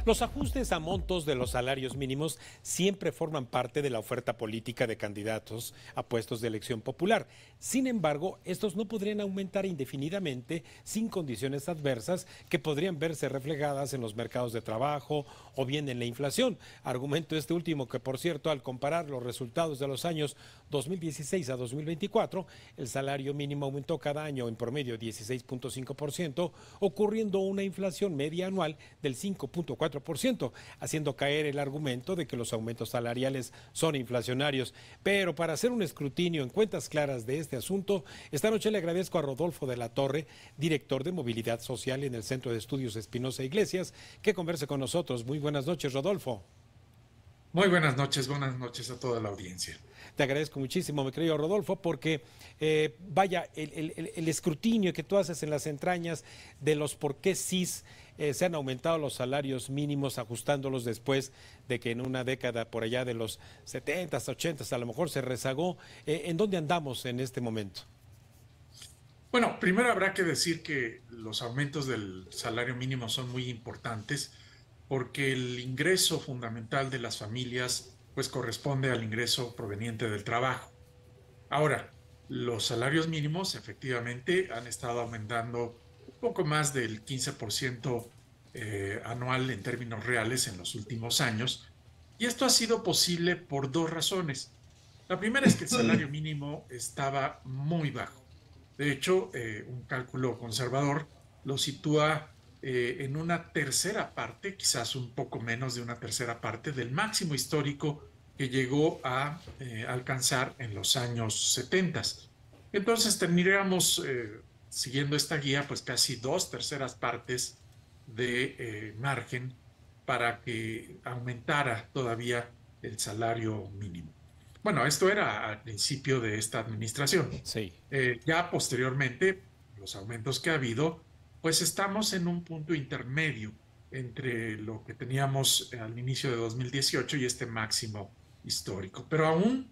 Los ajustes a montos de los salarios mínimos siempre forman parte de la oferta política de candidatos a puestos de elección popular. Sin embargo, estos no podrían aumentar indefinidamente sin condiciones adversas que podrían verse reflejadas en los mercados de trabajo o bien en la inflación. Argumento este último que, por cierto, al comparar los resultados de los años 2016 a 2024, el salario mínimo aumentó cada año en promedio 16.5%, ocurriendo una inflación media anual del 5.4%, haciendo caer el argumento de que los aumentos salariales son inflacionarios. Pero para hacer un escrutinio en cuentas claras de este asunto, esta noche le agradezco a Rodolfo de la Torre, director de Movilidad Social en el Centro de Estudios Espinosa Iglesias, que converse con nosotros. Muy buenas noches, Rodolfo. Muy buenas noches a toda la audiencia. Te agradezco muchísimo, mi querido Rodolfo, porque vaya, el escrutinio que tú haces en las entrañas de los por qué sí se han aumentado los salarios mínimos, ajustándolos después de que en una década por allá de los 70, 80, a lo mejor se rezagó. ¿En dónde andamos en este momento? Bueno, primero habrá que decir que los aumentos del salario mínimo son muy importantes porque el ingreso fundamental de las familias pues corresponde al ingreso proveniente del trabajo. Ahora, los salarios mínimos efectivamente han estado aumentando un poco más del 15% anual en términos reales en los últimos años, y esto ha sido posible por dos razones. La primera es que el salario mínimo estaba muy bajo. De hecho, un cálculo conservador lo sitúa en una tercera parte, quizás un poco menos de una tercera parte del máximo histórico que llegó a alcanzar en los años 70. Entonces tendríamos, siguiendo esta guía, pues casi dos terceras partes de margen para que aumentara todavía el salario mínimo. Bueno, esto era al principio de esta administración. Sí. Ya posteriormente, los aumentos que ha habido, pues estamos en un punto intermedio entre lo que teníamos al inicio de 2018 y este máximo histórico. Pero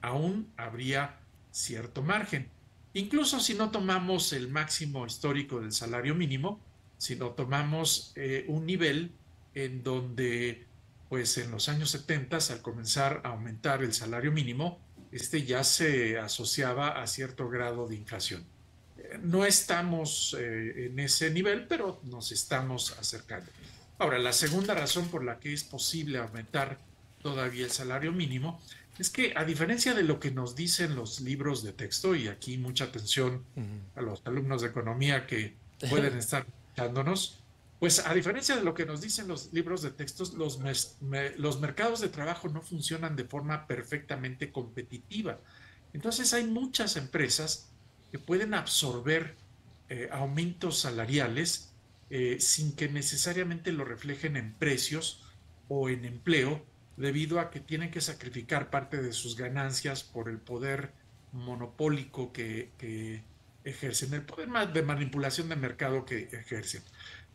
aún habría cierto margen. Incluso si no tomamos el máximo histórico del salario mínimo, si no tomamos un nivel en donde, pues en los años 70, al comenzar a aumentar el salario mínimo, este ya se asociaba a cierto grado de inflación. No estamos en ese nivel, pero nos estamos acercando. Ahora, la segunda razón por la que es posible aumentar todavía el salario mínimo es que, a diferencia de lo que nos dicen los libros de texto, y aquí mucha atención a los alumnos de economía que pueden estar escuchándonos, pues a diferencia de lo que nos dicen los libros de textos, los mercados de trabajo no funcionan de forma perfectamente competitiva. Entonces hay muchas empresas que pueden absorber aumentos salariales sin que necesariamente lo reflejen en precios o en empleo, debido a que tienen que sacrificar parte de sus ganancias por el poder monopólico que ejercen, el poder de manipulación de mercado que ejercen.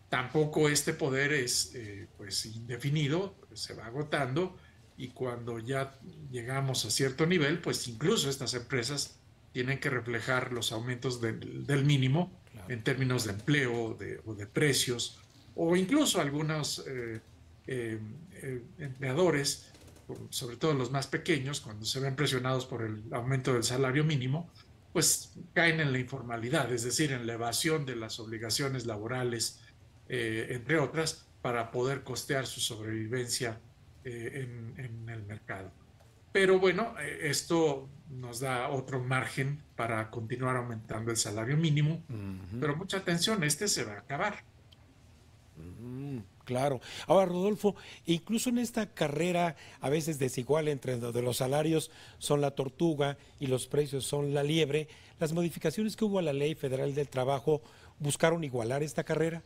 Tampoco este poder es pues indefinido, se va agotando, y cuando ya llegamos a cierto nivel, pues incluso estas empresas tienen que reflejar los aumentos del mínimo Claro. en términos de empleo o de precios, o incluso algunos empleadores, sobre todo los más pequeños, cuando se ven presionados por el aumento del salario mínimo, pues caen en la informalidad, es decir, en la evasión de las obligaciones laborales, entre otras, para poder costear su sobrevivencia en el mercado. Pero bueno, esto nos da otro margen para continuar aumentando el salario mínimo, Ujú. pero mucha atención, este se va a acabar. Claro. Ahora, Rodolfo, incluso en esta carrera a veces desigual entre donde los salarios son la tortuga y los precios son la liebre, las modificaciones que hubo a la Ley Federal del Trabajo buscaron igualar esta carrera.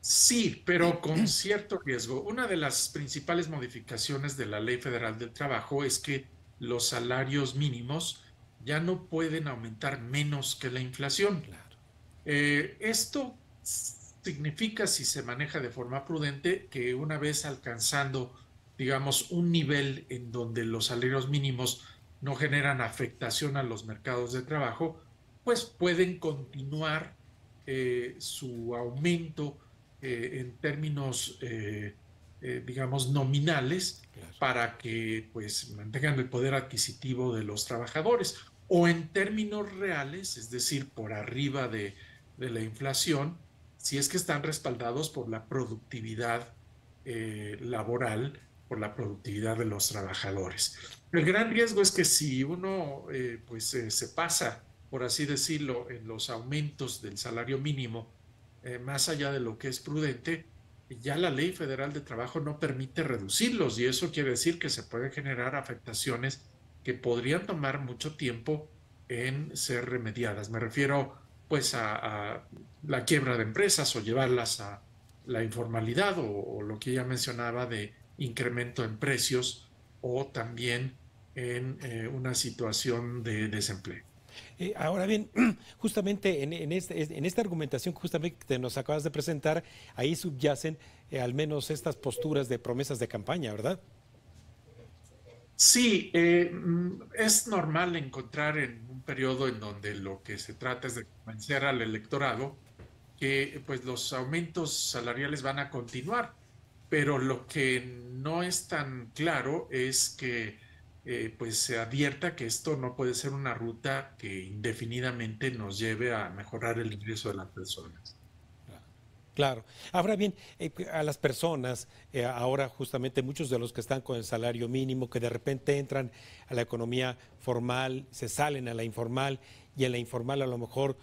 Sí, pero con cierto riesgo. Una de las principales modificaciones de la Ley Federal del Trabajo es que los salarios mínimos ya no pueden aumentar menos que la inflación. Claro. Esto significa, si se maneja de forma prudente, que una vez alcanzando, digamos, un nivel en donde los salarios mínimos no generan afectación a los mercados de trabajo, pues pueden continuar su aumento en términos, digamos, nominales Claro. para que pues mantengan el poder adquisitivo de los trabajadores o en términos reales, es decir, por arriba de la inflación, si es que están respaldados por la productividad laboral, por la productividad de los trabajadores. El gran riesgo es que si uno se pasa, por así decirlo, en los aumentos del salario mínimo, más allá de lo que es prudente, ya la Ley Federal de Trabajo no permite reducirlos y eso quiere decir que se pueden generar afectaciones que podrían tomar mucho tiempo en ser remediadas. Me refiero pues a la quiebra de empresas o llevarlas a la informalidad o lo que ya mencionaba de incremento en precios o también en una situación de desempleo. Ahora bien, justamente en esta argumentación justamente que nos acabas de presentar, ahí subyacen al menos estas posturas de promesas de campaña, ¿verdad? Sí, es normal encontrar en un periodo en donde lo que se trata es de convencer al electorado que pues los aumentos salariales van a continuar, pero lo que no es tan claro es que pues se advierta que esto no puede ser una ruta que indefinidamente nos lleve a mejorar el ingreso de las personas. Claro. Ahora bien, a las personas, ahora justamente muchos de los que están con el salario mínimo, que de repente entran a la economía formal, se salen a la informal y en la informal a lo mejor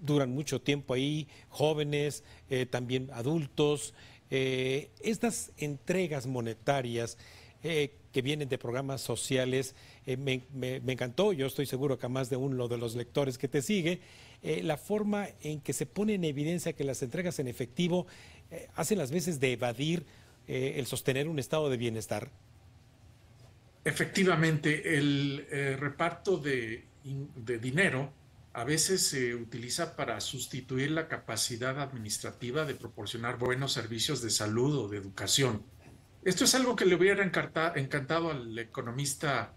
duran mucho tiempo ahí, jóvenes, también adultos. Estas entregas monetarias que vienen de programas sociales, me encantó, yo estoy seguro que a más de uno de los lectores que te sigue, la forma en que se pone en evidencia que las entregas en efectivo hacen las veces de evadir el sostener un estado de bienestar. Efectivamente, el reparto de dinero a veces se utiliza para sustituir la capacidad administrativa de proporcionar buenos servicios de salud o de educación. Esto es algo que le hubiera encantado al economista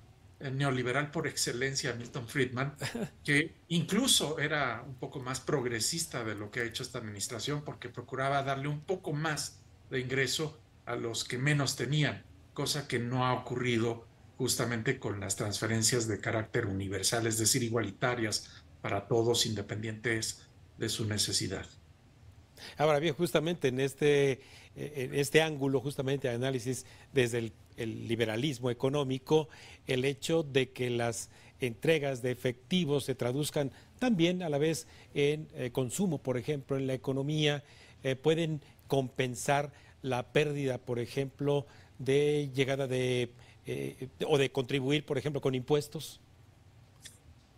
neoliberal por excelencia, Milton Friedman, que incluso era un poco más progresista de lo que ha hecho esta administración, porque procuraba darle un poco más de ingreso a los que menos tenían, cosa que no ha ocurrido justamente con las transferencias de carácter universal, es decir, igualitarias para todos independientes de su necesidad. Ahora bien, justamente en este ángulo, justamente de análisis desde el liberalismo económico, el hecho de que las entregas de efectivo se traduzcan también a la vez en consumo, por ejemplo, en la economía, pueden compensar la pérdida, por ejemplo, de llegada o de contribuir, por ejemplo, con impuestos.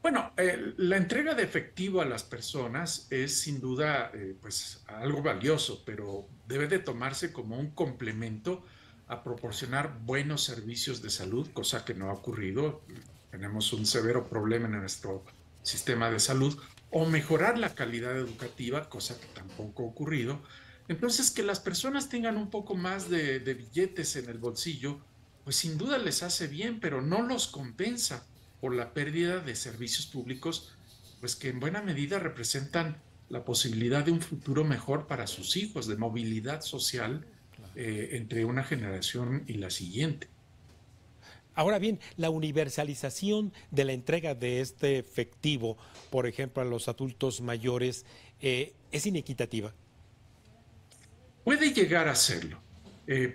Bueno, la entrega de efectivo a las personas es sin duda pues algo valioso, pero debe de tomarse como un complemento a proporcionar buenos servicios de salud, cosa que no ha ocurrido. Tenemos un severo problema en nuestro sistema de salud, o mejorar la calidad educativa, cosa que tampoco ha ocurrido. Entonces, que las personas tengan un poco más de billetes en el bolsillo, pues sin duda les hace bien, pero no los compensa por la pérdida de servicios públicos, pues que en buena medida representan la posibilidad de un futuro mejor para sus hijos, de movilidad social entre una generación y la siguiente. Ahora bien, la universalización de la entrega de este efectivo, por ejemplo, a los adultos mayores, es inequitativa. Puede llegar a serlo,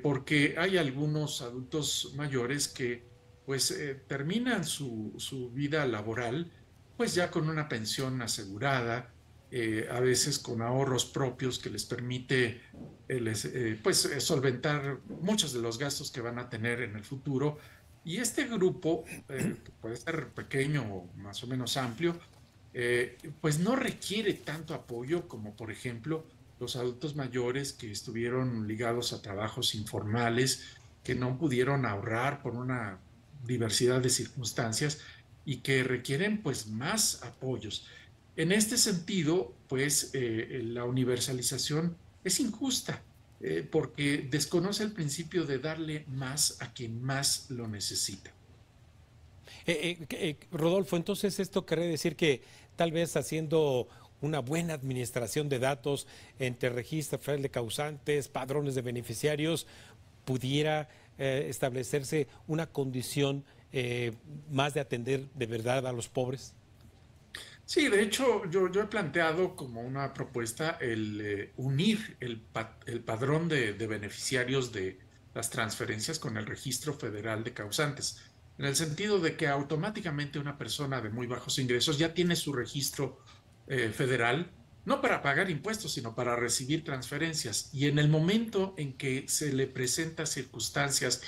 porque hay algunos adultos mayores que pues terminan su vida laboral pues ya con una pensión asegurada, a veces con ahorros propios que les permite solventar muchos de los gastos que van a tener en el futuro. Y este grupo, que puede ser pequeño o más o menos amplio, pues no requiere tanto apoyo como, por ejemplo, los adultos mayores que estuvieron ligados a trabajos informales, que no pudieron ahorrar por una diversidad de circunstancias y que requieren pues más apoyos. En este sentido, pues la universalización es injusta porque desconoce el principio de darle más a quien más lo necesita. Rodolfo, entonces esto quiere decir que tal vez haciendo una buena administración de datos entre registro federal de causantes, padrones de beneficiarios, pudiera establecerse una condición más de atender de verdad a los pobres? Sí, de hecho, yo he planteado como una propuesta el unir el padrón de beneficiarios de las transferencias con el registro federal de causantes, en el sentido de que automáticamente una persona de muy bajos ingresos ya tiene su registro federal, no para pagar impuestos, sino para recibir transferencias. Y en el momento en que se le presentan circunstancias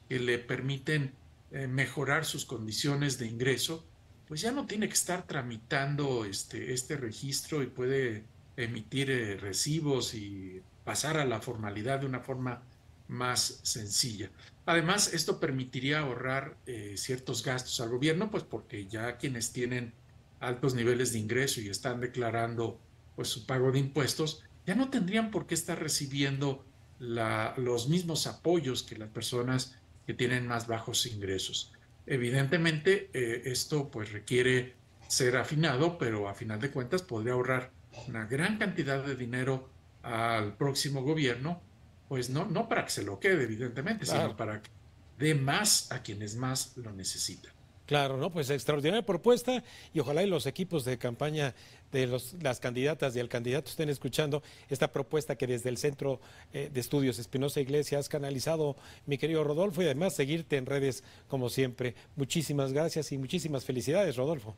que le permiten mejorar sus condiciones de ingreso, pues ya no tiene que estar tramitando este registro y puede emitir recibos y pasar a la formalidad de una forma más sencilla. Además, esto permitiría ahorrar ciertos gastos al gobierno, pues porque ya quienes tienen altos niveles de ingreso y están declarando pues su pago de impuestos, ya no tendrían por qué estar recibiendo los mismos apoyos que las personas que tienen más bajos ingresos. Evidentemente, esto pues requiere ser afinado, pero a final de cuentas podría ahorrar una gran cantidad de dinero al próximo gobierno, pues no para que se lo quede, evidentemente, Claro. sino para que dé más a quienes más lo necesitan. Claro, ¿no? Pues extraordinaria propuesta y ojalá y los equipos de campaña de las candidatas y el candidato estén escuchando esta propuesta que desde el Centro de Estudios Espinosa Iglesia has canalizado, mi querido Rodolfo, y además seguirte en redes como siempre. Muchísimas gracias y muchísimas felicidades, Rodolfo.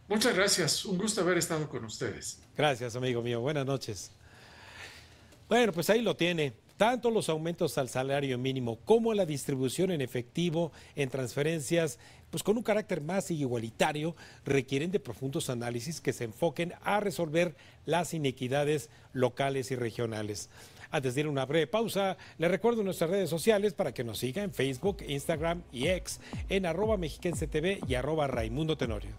Muchas gracias, un gusto haber estado con ustedes. Gracias, amigo mío. Buenas noches. Bueno, pues ahí lo tiene. Tanto los aumentos al salario mínimo como la distribución en efectivo, en transferencias, pues con un carácter más igualitario, requieren de profundos análisis que se enfoquen a resolver las inequidades locales y regionales. Antes de ir a una breve pausa, le recuerdo nuestras redes sociales para que nos siga en Facebook, Instagram y X en @mexiquensetv y @Raimundo Tenorio.